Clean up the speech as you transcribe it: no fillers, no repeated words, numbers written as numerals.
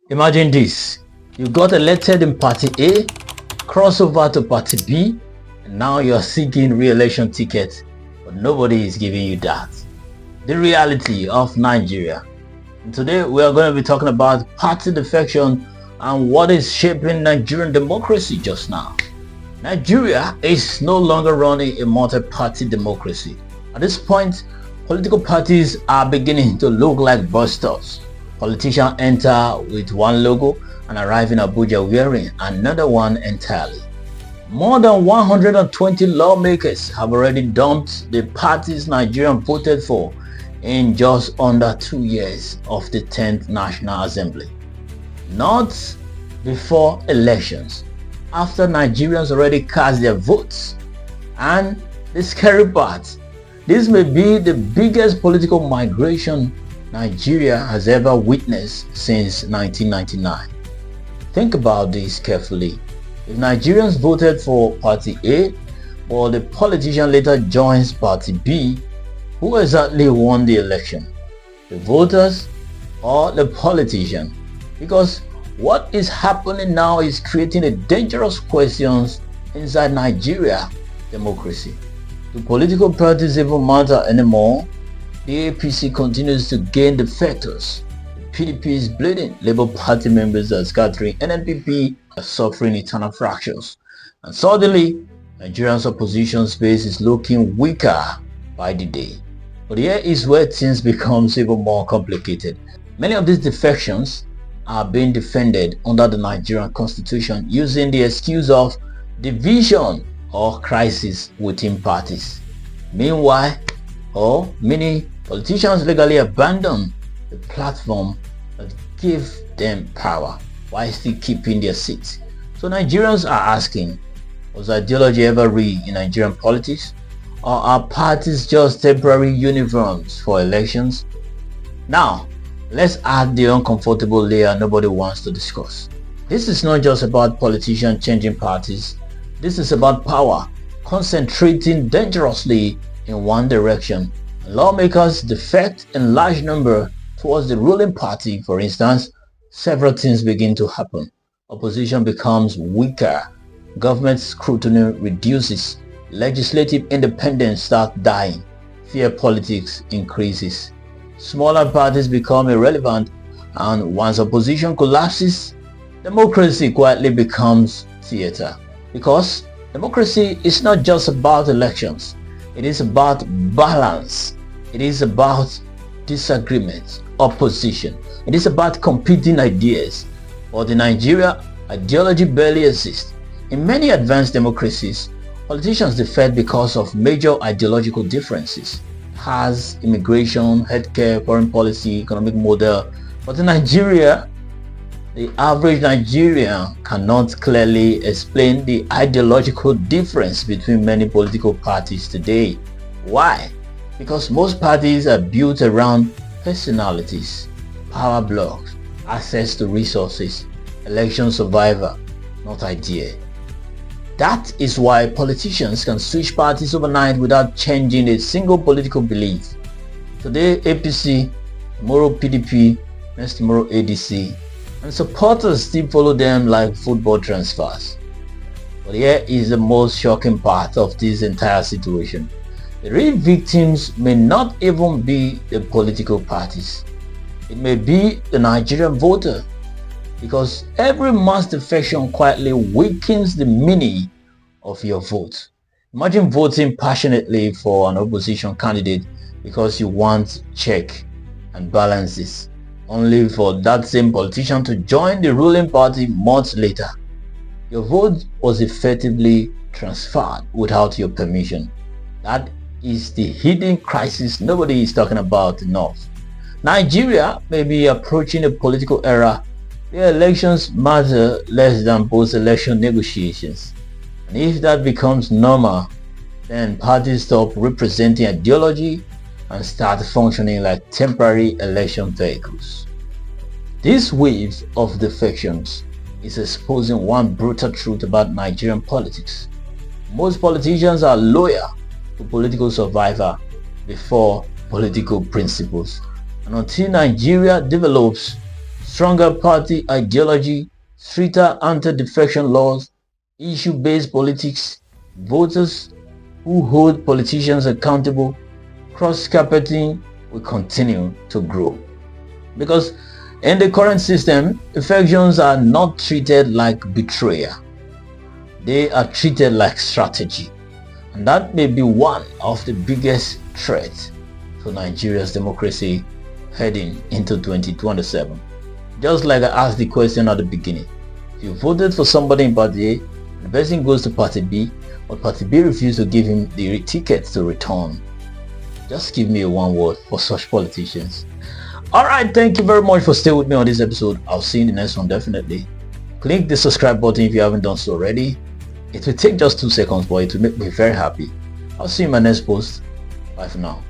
Imagine this. You got elected in Party A, cross over to Party B, and now you're seeking re-election ticket, but nobody is giving you that. The reality of Nigeria. And today we are going to be talking about party defection and what is shaping Nigerian democracy just now. Nigeria is no longer running a multi-party democracy. At this point, political parties are beginning to look like bus stops. Politicians enter with one logo and arrive in Abuja wearing another one entirely. More than 120 lawmakers have already dumped the parties Nigerians voted for in just under 2 years of the 10th National Assembly. Not before elections, after Nigerians already cast their votes. And the scary part, this may be the biggest political migration Nigeria has ever witnessed since 1999. Think about this carefully. If Nigerians voted for Party A, but the politician later joins Party B, who exactly won the election? The voters or the politician? Because what is happening now is creating a dangerous questions inside Nigeria democracy. Do political parties even matter anymore? The APC continues to gain defectors. The PDP is bleeding. Labour Party members are scattering. NNPP are suffering internal fractures. And suddenly, Nigeria's opposition space is looking weaker by the day. But here is where things becomes even more complicated. Many of these defections are being defended under the Nigerian constitution using the excuse of division or crisis within parties. Meanwhile, many politicians legally abandon the platform that gave them power while still keeping their seats. So Nigerians are asking, was ideology ever real in Nigerian politics? Or are parties just temporary uniforms for elections? Now, let's add the uncomfortable layer nobody wants to discuss. This is not just about politicians changing parties. This is about power concentrating dangerously in one direction. Lawmakers defect in large number towards the ruling party. For instance, several things begin to happen. Opposition becomes weaker. Government scrutiny reduces. Legislative independence starts dying. Fear politics increases. Smaller parties become irrelevant, and once opposition collapses, democracy quietly becomes theater. Because democracy is not just about elections. It is about balance. It is about disagreement, opposition. It is about competing ideas. But in Nigeria, ideology barely exists. In many advanced democracies, politicians defect because of major ideological differences. Has immigration, healthcare, foreign policy, economic model. But in Nigeria, the average Nigerian cannot clearly explain the ideological difference between many political parties today. Why? Because most parties are built around personalities, power blocks, access to resources, election survivor, not idea. That is why politicians can switch parties overnight without changing a single political belief. Today APC, tomorrow PDP, next tomorrow ADC, and supporters still follow them like football transfers. But here is the most shocking part of this entire situation. The real victims may not even be the political parties. It may be the Nigerian voter, because every mass defection quietly weakens the meaning of your vote. Imagine voting passionately for an opposition candidate because you want check and balances, only for that same politician to join the ruling party months later. Your vote was effectively transferred without your permission. That is the hidden crisis nobody is talking about enough. Nigeria may be approaching a political era where elections matter less than post-election negotiations. And if that becomes normal, then parties stop representing ideology and start functioning like temporary election vehicles. This wave of defections is exposing one brutal truth about Nigerian politics. Most politicians are loyal to political survival before political principles. And until Nigeria develops stronger party ideology, stricter anti-defection laws, issue-based politics, voters who hold politicians accountable, cross-carpeting will continue to grow. Because in the current system, defections are not treated like betrayal. They are treated like strategy. And that may be one of the biggest threats to Nigeria's democracy heading into 2027. Just like I asked the question at the beginning, if you voted for somebody in Party A, the person goes to Party B, but Party B refused to give him the ticket to return. Just give me a one word for such politicians. Alright, thank you very much for staying with me on this episode. I'll see you in the next one definitely. Click the subscribe button if you haven't done so already. It will take just 2 seconds, but it will make me very happy. I'll see you in my next post. Bye for now.